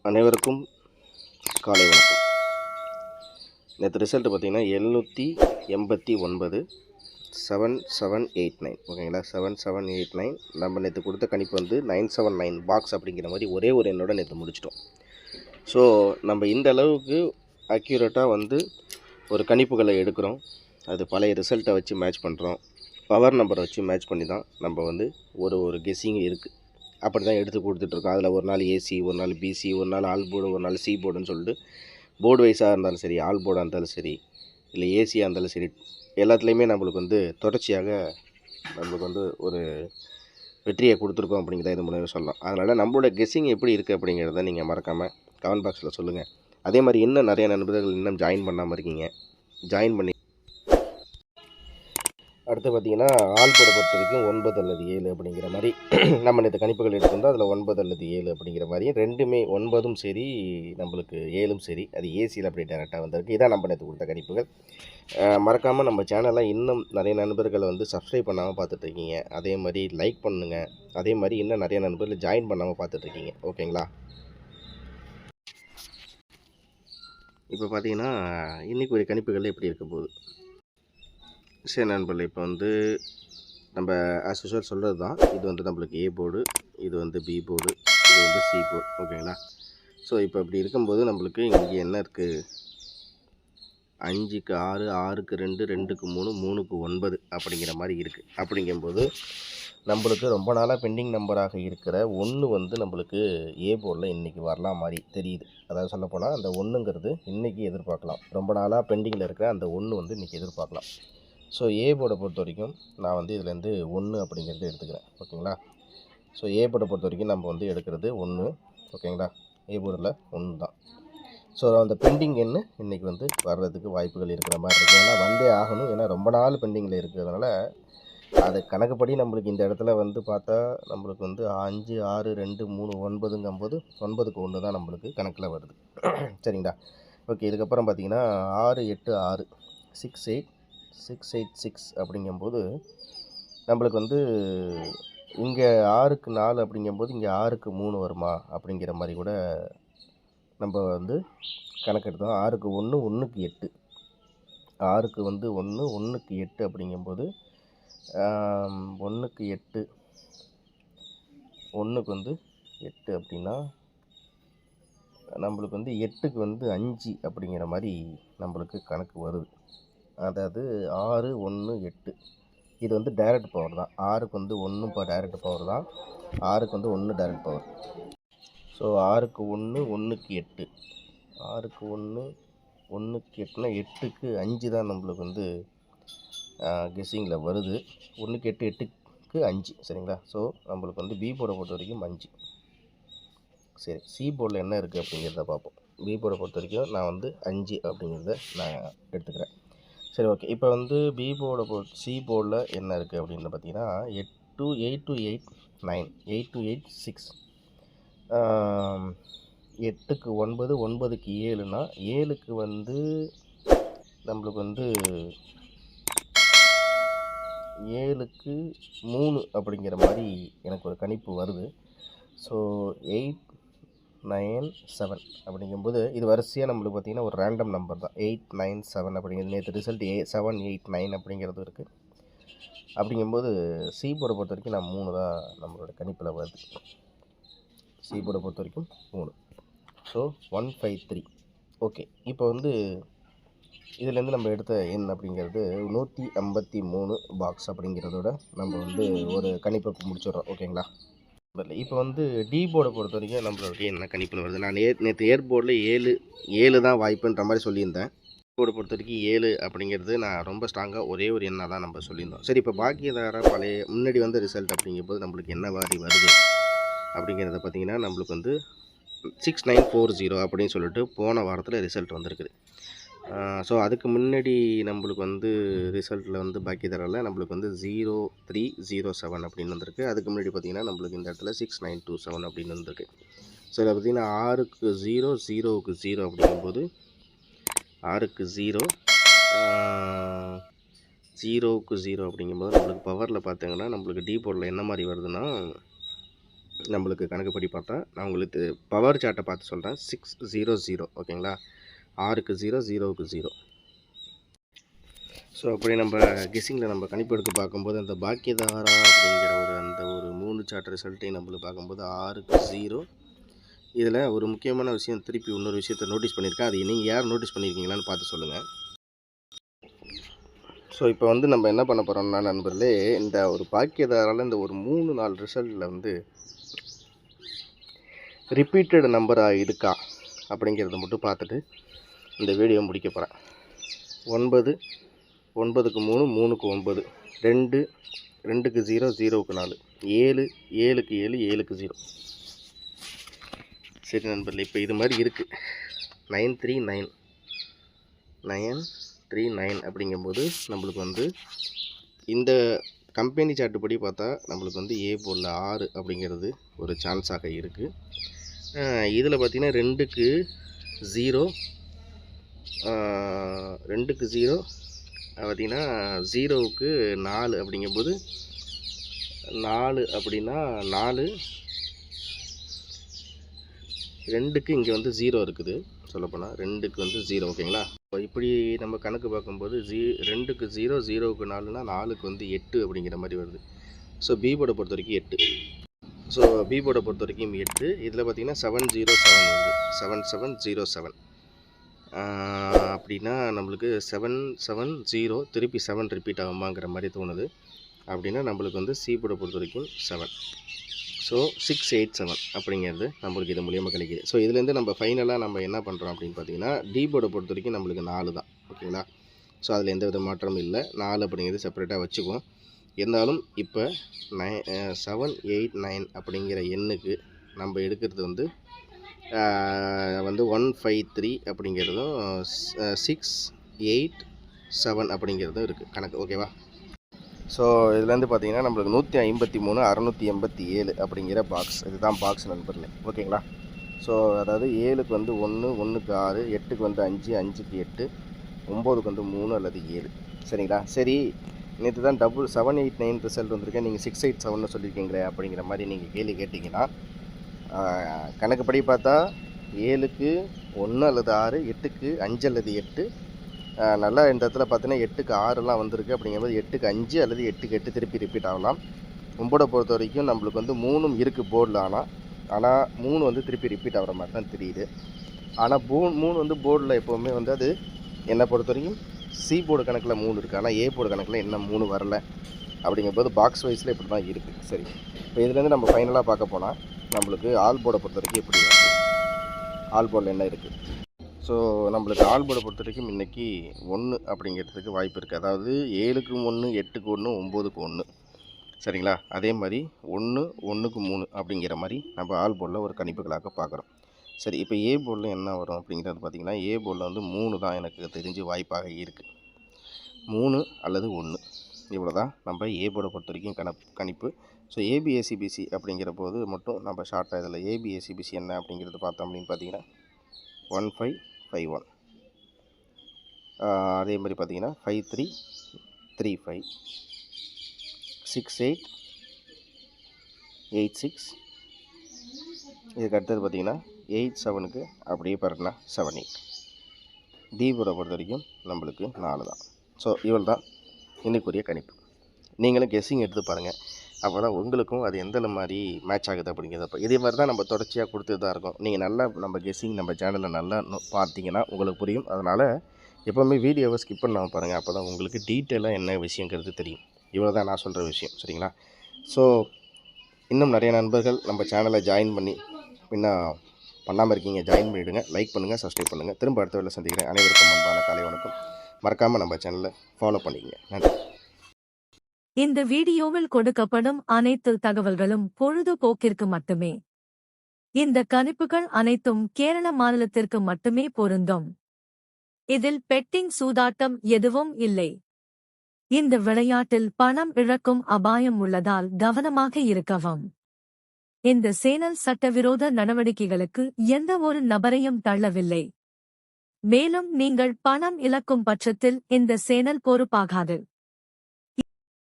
அனைவருக்கும் காலை வணக்கம். நேற்று ரிசல்ட் பார்த்திங்கன்னா 789 7789 ஓகேங்களா. 7789 நம்ம நேற்று கொடுத்த கணிப்பு வந்து 979 பாக்ஸ் அப்படிங்கிற மாதிரி ஒரே ஒரு எண்ணோட நேற்று முடிச்சிட்டோம். ஸோ நம்ம இந்த அளவுக்கு அக்யூரேட்டாக வந்து ஒரு கணிப்புகளை எடுக்கிறோம். அது பழைய ரிசல்ட்டை வச்சு மேட்ச் பண்ணுறோம். பவர் நம்பரை வச்சு மேட்ச் பண்ணி தான் நம்ம வந்து ஒரு கெஸ்ஸிங் இருக்குது. அப்படி தான் எடுத்து கொடுத்துட்ருக்கோம். அதில் ஒரு நாள் ஏசி, ஒரு நாள் பிசி, ஒரு நாள் ஆல் போர்டு, ஒரு நாள் சி போர்டுன்னு சொல்லிட்டு போர்டு வைஸாக இருந்தாலும் சரி, ஆல் போர்டாக இருந்தாலும் சரி, இல்லை ஏசியாக இருந்தாலும் சரி, எல்லாத்துலேயுமே நம்மளுக்கு வந்து தொடர்ச்சியாக நம்மளுக்கு வந்து ஒரு வெற்றியை கொடுத்துருக்கோம் அப்படிங்கிறத இது மூலமாக சொல்லலாம். அதனால் நம்மளோட கெஸ்ஸிங் எப்படி இருக்குது அப்படிங்கிறத நீங்கள் மறக்காமல் கமெண்ட் பாக்ஸில் சொல்லுங்கள். அதே மாதிரி இன்னும் நிறைய நண்பர்கள் இன்னும் ஜாயின் பண்ணாமல் இருக்கீங்க, ஜாயின் பண்ணி அடுத்து பார்த்திங்கன்னா ஆல் போர்டை பொறுத்த வரைக்கும் 9 அல்லது 7 அப்படிங்கிற மாதிரி நம்ம நேற்று கணிப்புகள் எடுத்திருந்தோம். அதில் 9 அல்லது 7 அப்படிங்கிற மாதிரி ரெண்டுமே 9ம் சரி, நம்மளுக்கு 7ம் சரி, அது ஏசியில் அப்படி டேரெக்டாக வந்திருக்கு. இதான் நம்ம நேற்று கொடுத்த கணிப்புகள். மறக்காமல் நம்ம சேனலை இன்னும் நிறைய நண்பர்களை வந்து சப்ஸ்கிரைப் பண்ணாமல் பார்த்துட்ருக்கீங்க. அதே மாதிரி லைக் பண்ணுங்கள். அதே மாதிரி இன்னும் நிறைய நண்பர்கள் ஜாயின் பண்ணாமல் பார்த்துட்ருக்கீங்க. ஓகேங்களா. இப்போ பார்த்தீங்கன்னா இன்றைக்கி ஒரு கணிப்புகள் எப்படி இருக்க போகுது. சரி நண்பர்களே, இப்போ வந்து நம்ம ஆஸ் யூஷுவல் சொல்கிறது தான். இது வந்து நம்மளுக்கு ஏ போர்டு, இது வந்து பி போர்டு, இது வந்து சி போர்டு. ஓகேங்களா. ஸோ இப்போ இப்படி இருக்கும்போது நம்மளுக்கு இங்கே என்ன இருக்குது, 5க்கு 6, 6க்கு 2, 2க்கு 3, 3க்கு 9 அப்படிங்கிற மாதிரி இருக்குது. அப்படிங்கும்போது நம்மளுக்கு ரொம்ப நாளாக பெண்டிங் நம்பராக இருக்கிற 1 வந்து நம்மளுக்கு ஏ போர்டில் இன்றைக்கி வரலாம் மாதிரி தெரியுது. அதாவது சொல்லப்போனால் அந்த 1ங்கிறது இன்றைக்கி எதிர்பார்க்கலாம். ரொம்ப நாளாக பெண்டிங்கில் இருக்கிற அந்த 1 வந்து இன்றைக்கி எதிர்பார்க்கலாம். ஸோ ஏ போர்டை பொறுத்த வரைக்கும் நான் வந்து இதுலேருந்து 1 அப்படிங்கிறது எடுத்துக்கிறேன். ஓகேங்களா. ஸோ ஏ போர்டை பொறுத்த வரைக்கும் நம்ம வந்து எடுக்கிறது 1. ஓகேங்களா. ஏ போர்டில் 1 தான். ஸோ அந்த பெண்டிங் எண்ணு இன்றைக்கி வந்து வர்றதுக்கு வாய்ப்புகள் இருக்கிற மாதிரி இருக்குது. ஏன்னா வந்தே ஆகணும். ஏன்னா ரொம்ப நாள் பெண்டிங்கில் இருக்கிறதுனால அது கணக்குப்படி நம்மளுக்கு இந்த இடத்துல வந்து பார்த்தா நம்மளுக்கு வந்து 5, 6, 2, 3, 9ங்கும்போது 9க்கு 1 தான் நம்மளுக்கு கணக்கில் வருது. சரிங்களா. ஓகே. இதுக்கப்புறம் பார்த்திங்கன்னா 6, 8, 6, 6, 8, 686 அப்படிங்கும்போது நம்மளுக்கு வந்து இங்கே 6க்கு 4 அப்படிங்கும்போது இங்கே 6க்கு 3 வருமா அப்படிங்கிற மாதிரி கூட நம்ம வந்து கணக்கெடுத்தோம். 6க்கு 1, 1க்கு 8, 6க்கு வந்து 1, 1க்கு 8 அப்படிங்கும்போது 1க்கு 8, 1க்கு வந்து 8 அப்படின்னா நம்மளுக்கு வந்து 8க்கு வந்து 5 அப்படிங்கிற மாதிரி நம்மளுக்கு கணக்கு வருது. அதாவது 6, 1, 8 இது வந்து டைரக்ட் பவர் தான். 6க்கு வந்து 1 இப்போ டைரக்ட் பவர் தான். 6க்கு வந்து 1 டைரக்ட் பவர். ஸோ 6க்கு 1, 1க்கு 8, 6க்கு 1, 1க்கு 8னா 8க்கு 5 தான் நம்மளுக்கு வந்து கெஸ்ஸிங்கில் வருது. 1க்கு 8, 8க்கு 5. சரிங்களா. ஸோ நம்மளுக்கு வந்து பி போர்டை பொறுத்த வரைக்கும் 5. சரி, சி போர்டில் என்ன இருக்குது அப்படிங்கிறத பார்ப்போம். பி போர்டை பொறுத்த வரைக்கும் நான் வந்து 5 அப்படிங்கிறத நான் எடுத்துக்கிறேன். சரி, ஓகே. இப்போ வந்து பி போர்டை சி போர்டில் என்ன இருக்குது அப்படின்னு பார்த்தீங்கன்னா 8 to 8, 9, 8 to 8, 6, 8க்கு 9, 9க்கு 7னா 7க்கு வந்து நம்மளுக்கு வந்து 7க்கு 3 அப்படிங்கிற மாதிரி எனக்கு ஒரு கணிப்பு வருது. ஸோ 8, 9, 7 அப்படிங்கும்போது இது வரிசையாக நம்மளுக்கு பார்த்திங்கன்னா ஒரு ரேண்டம் நம்பர் தான். 8, 9, 7 அப்படிங்கிறது நேற்று ரிசல்ட் 7, 8, 9 அப்படிங்கிறது இருக்குது. அப்படிங்கும்போது சி போர்டை பொறுத்த வரைக்கும் நான் 3 தான் நம்மளோட கணிப்பில் வருது. சி போர்டை பொறுத்த வரைக்கும் 3. ஸோ 153. ஓகே. இப்போ வந்து இதுலேருந்து நம்ம எடுத்த எண் அப்படிங்கிறது 153 பாக்ஸ் அப்படிங்கிறதோட நம்ம வந்து ஒரு கணிப்பை முடிச்சிடுறோம். ஓகேங்களா. இப்போ வந்து டி போர்டை பொறுத்த வரைக்கும் நம்மளுடைய என்ன கணிப்பில் வருது. நான் நேற்று ஏர் போர்டில் 7 தான் வாய்ப்புன்ற மாதிரி சொல்லியிருந்தேன். போர்டை பொறுத்த வரைக்கும் 7 அப்படிங்கிறது நான் ரொம்ப ஸ்ட்ராங்காக ஒரே ஒரு எண்ணாக தான் நம்ம சொல்லியிருந்தோம். சரி, இப்போ பாக்கியதார பழைய முன்னாடி வந்து ரிசல்ட் அப்படிங்கும்போது நம்மளுக்கு என்ன மாதிரி வருது அப்படிங்கிறத பார்த்திங்கன்னா நம்மளுக்கு வந்து 6940 அப்படின்னு சொல்லிட்டு போன வாரத்தில் ரிசல்ட் வந்திருக்குது. ஸோ அதுக்கு முன்னாடி நம்மளுக்கு வந்து ரிசல்ட்டில் வந்து பாக்கியதாரில் நம்மளுக்கு வந்து 0307 அப்படின்னு வந்திருக்கு. அதுக்கு முன்னாடி பார்த்திங்கன்னா நம்மளுக்கு இந்த இடத்துல 6927 அப்படின்னு வந்திருக்கு. ஸோ இதில் பார்த்திங்கன்னா 6க்கு 0, 0க்கு 0 அப்படிங்கும்போது 6க்கு 0, 0க்கு 0 அப்படிங்கும்போது நம்மளுக்கு பவரில் பார்த்திங்கன்னா நம்மளுக்கு டி போர்டில் என்ன மாதிரி வருதுன்னா நம்மளுக்கு கணக்குப்படி பார்த்தா நான் உங்களுக்கு பவர் சார்ட்டை பார்த்து சொல்கிறேன். 600 ஓகேங்களா. 6க்கு 0, 0க்கு 0. ஸோ அப்படி நம்ம கெஸ்ஸிங்கில் நம்ம கணிப்பு எடுத்து பார்க்கும்போது அந்த பாக்கியதாரா அப்படிங்கிற அந்த ஒரு 3 சார்ட் ரிசல்ட்டையும் நம்மளுக்கு பார்க்கும்போது 6க்கு 0. இதில் ஒரு முக்கியமான விஷயம், திருப்பி இன்னொரு விஷயத்தை நோட்டீஸ் பண்ணியிருக்கேன். அது நீங்கள் யார் நோட்டீஸ் பண்ணியிருக்கீங்களான்னு பார்த்து சொல்லுங்கள். ஸோ இப்போ வந்து நம்ம என்ன பண்ண போகிறோம்னா நண்பர்களே, இந்த ஒரு பாக்கியதாரால் இந்த ஒரு 3-4 ரிசல்ட்டில் ரிப்பீட்டட் நம்பராக இருக்கா அப்படிங்கிறத மட்டும் பார்த்துட்டு இந்த வீடியோ முடிக்க போகிறேன். 9, 9க்கு 3, 3க்கு 9, 2, 2க்கு 0, 0க்கு 4, 7, 7க்கு 7, 7க்கு 0. சரி நண்பர்களே, இப்போ இது மாதிரி இருக்குது. 939 939 அப்படிங்கும்போது நம்மளுக்கு இந்த கம்பெனி சார்ட்டுப்படி பார்த்தா நம்மளுக்கு ஏ போல் 6 அப்படிங்கிறது ஒரு சான்ஸாக இருக்குது. இதில் பார்த்திங்கன்னா 2க்கு 0, 2க்கு 0 பார்த்திங்கன்னா 0க்கு 4 அப்படிங்கும்போது 4 அப்படின்னா 4, 2க்கு இங்கே 0 இருக்குது. சொல்லப்போனால் 2க்கு 0 ஓகேங்களா. இப்படி நம்ம கணக்கு பார்க்கும்போது 2க்கு 0, 0க்கு 4னா 4க்கு 8 அப்படிங்கிற மாதிரி வருது. ஸோ பி போர்டை பொறுத்த வரைக்கும் 8. ஸோ பி போர்டை பொறுத்த வரைக்கும் 8. இதில் பார்த்திங்கன்னா 707 வருது. 7707 அப்படின்னா நம்மளுக்கு 770 திருப்பி 7 ரிப்பீட் ஆகுமாங்கிற மாதிரி தோணுது. அப்படின்னா நம்மளுக்கு சி போர்டை பொறுத்த வரைக்கும் 7. ஸோ 687 அப்படிங்கிறது நம்மளுக்கு இது மூலியமாக கிடைக்கிது. ஸோ இதுலேருந்து நம்ம ஃபைனலாக நம்ம என்ன பண்ணுறோம் அப்படின்னு பார்த்தீங்கன்னா, டி போர்டை பொறுத்த வரைக்கும் நம்மளுக்கு 4 தான் ஓகேங்களா. ஸோ அதில் எந்த வித மாற்றமும் இல்லை. 4 அப்படிங்கிறது செப்பரேட்டாக வச்சுக்குவோம். இருந்தாலும் இப்போ 789 அப்படிங்கிற எண்ணுக்கு நம்ம எடுக்கிறது 153 அப்படிங்கிறதும் 687 அப்படிங்கிறதும் இருக்குது கணக்கு ஓகேவா. ஸோ இதுலேருந்து பார்த்தீங்கன்னா நம்மளுக்கு 153 687 அப்படிங்கிற பாக்ஸ், இதுதான் பாக்ஸ் நண்பர்களே ஓகேங்களா. ஸோ அதாவது 7க்கு 1, 1க்கு 6, 8க்கு 5, 5க்கு 8, 9க்கு 3 அல்லது 7 சரிங்களா. சரி, நேற்று தான் 789 ரிசல்ட் வந்திருக்கேன், நீங்கள் 687 சொல்லியிருக்கீங்களே அப்படிங்கிற மாதிரி நீங்கள் கேள்வி கேட்டிங்கன்னா, கணக்குப்படி பார்த்தா 7க்கு 1 அல்லது 6, 8க்கு 5 அல்லது 8, நல்லா இந்த இடத்துல பார்த்தீங்கன்னா 8க்கு 6லாம் வந்திருக்கு. அப்படிங்கும்போது 8க்கு 5 அல்லது 8க்கு 8 திருப்பி ரிப்பீட் ஆகலாம். 9 பொறுத்த வரைக்கும் நம்மளுக்கு 3 இருக்குது போர்டில். ஆனால் 3 திருப்பி ரிப்பீட் ஆகிற மாதிரி தான் தெரியுது. ஆனால் 3 போர்டில் எப்போவுமே அது என்னை பொறுத்த வரைக்கும் சி போர்டு கணக்கில் 3 இருக்குது. ஆனால் ஏ போர்டு கணக்கில் இன்னும் 3 வரல. அப்படிங்கும்போது பாக்ஸ் வைஸில் இப்படி தான் இருக்குது. சரி, இப்போ இதுலேருந்து நம்ம ஃபைனலாக பார்க்க போனால் நம்மளுக்கு ஆல் போர்டை பொறுத்த வரைக்கும் எப்படி இருக்குது, ஆல் போர்டில் என்ன இருக்குது. ஸோ நம்மளுக்கு ஆல் போர்டை பொறுத்த வரைக்கும் இன்றைக்கி 1 அப்படிங்கிறதுக்கு வாய்ப்பு இருக்குது. அதாவது 7க்கு 1, 8க்கு 1, 9க்கு 1 சரிங்களா. அதே மாதிரி 1, 1க்கு 3 அப்படிங்கிற மாதிரி நம்ம ஆல் போர்டில் ஒரு கணிப்புகளாக பார்க்குறோம். சரி, இப்போ ஏ போர்டில் என்ன வரும் அப்படிங்கிறது பார்த்திங்கன்னா, ஏ போர்டில் 3 தான் எனக்கு தெரிஞ்சு வாய்ப்பாக இருக்குது. 3 அல்லது 1 இவ்வளோ தான் நம்ம ஏ போர்டை பொறுத்த வரைக்கும் கணிப்பு. ஸோ ஏபிஎஸ்சிபிசி அப்படிங்கிற போது மட்டும் நம்ம ஷார்ட்டாக இதில் ஏபிஎஸ்சிபிசி என்ன அப்படிங்கிறது பார்த்தோம் அப்படின்னு பார்த்தீங்கன்னா 1551, அதே மாதிரி பார்த்தீங்கன்னா 5335, 6886, இதுக்கு அடுத்தது பார்த்தீங்கன்னா 87க்கு அப்படியே பாருங்கன்னா 78. டி போர்டை பொறுத்த வரைக்கும் நம்மளுக்கு 4 தான். ஸோ இவ்வளோ தான் இன்னைக்குரிய கணிப்பு. நீங்களும் கெஸ்ஸிங் எடுத்து பாருங்கள், அப்போ தான் உங்களுக்கும் அது எந்த மாதிரி மேட்ச் ஆகுது அப்படிங்கிறத. இதே மாதிரி தான் நம்ம தொடர்ச்சியாக கொடுத்துட்டு தான் இருக்கோம். நீங்கள் நல்லா நம்ம கெஸ்ஸிங் நம்ம சேனலில் நல்லா பார்த்தீங்கன்னா உங்களுக்கு புரியும். அதனால் எப்போவுமே வீடியோவை ஸ்கிப் பண்ணாமல் பாருங்கள், அப்போ தான் உங்களுக்கு டீட்டெயிலாக என்ன விஷயங்கிறது தெரியும். இவ்வளோ தான் நான் சொல்கிற விஷயம் சரிங்களா. ஸோ இன்னும் நிறைய நண்பர்கள் நம்ம சேனலை ஜாயின் பண்ணி இன்னும் பண்ணாமல் இருக்கீங்க, ஜாயின் பண்ணிவிடுங்க. லைக் பண்ணுங்கள், சப்ஸ்கிரைப் பண்ணுங்கள். திரும்ப அடுத்த வேலை சந்திக்கிறேன். அனைவருக்கும் அன்பான காலை வணக்கம். மறக்காமல் நம்ம சேனலை ஃபாலோ பண்ணிக்கங்க. நன்றி. இந்த வீடியோவில் கொடுக்கப்படும் அனைத்து தகவல்களும் பொழுதுபோக்கிற்கு மட்டுமே. இந்த கணிப்புகள் அனைத்தும் கேரள மாநிலத்திற்கு மட்டுமே பொருந்தும். இதில் பெட்டிங் சூதாட்டம் எதுவும் இல்லை. இந்த விளையாட்டில் பணம் இழக்கும் அபாயம் உள்ளதால் கவனமாக இருக்கவும். இந்த சேனல் சட்டவிரோத நடவடிக்கைகளுக்கு எந்த ஒரு நபரையும் தள்ளவில்லை. மேலும் நீங்கள் பணம் இழக்கும் பட்சத்தில் இந்த சேனல் பொறுப்பாகாது.